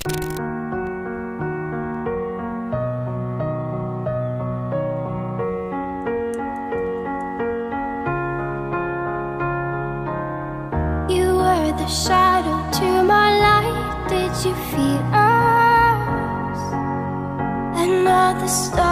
You were the shadow to my light. Did you feel us? Another star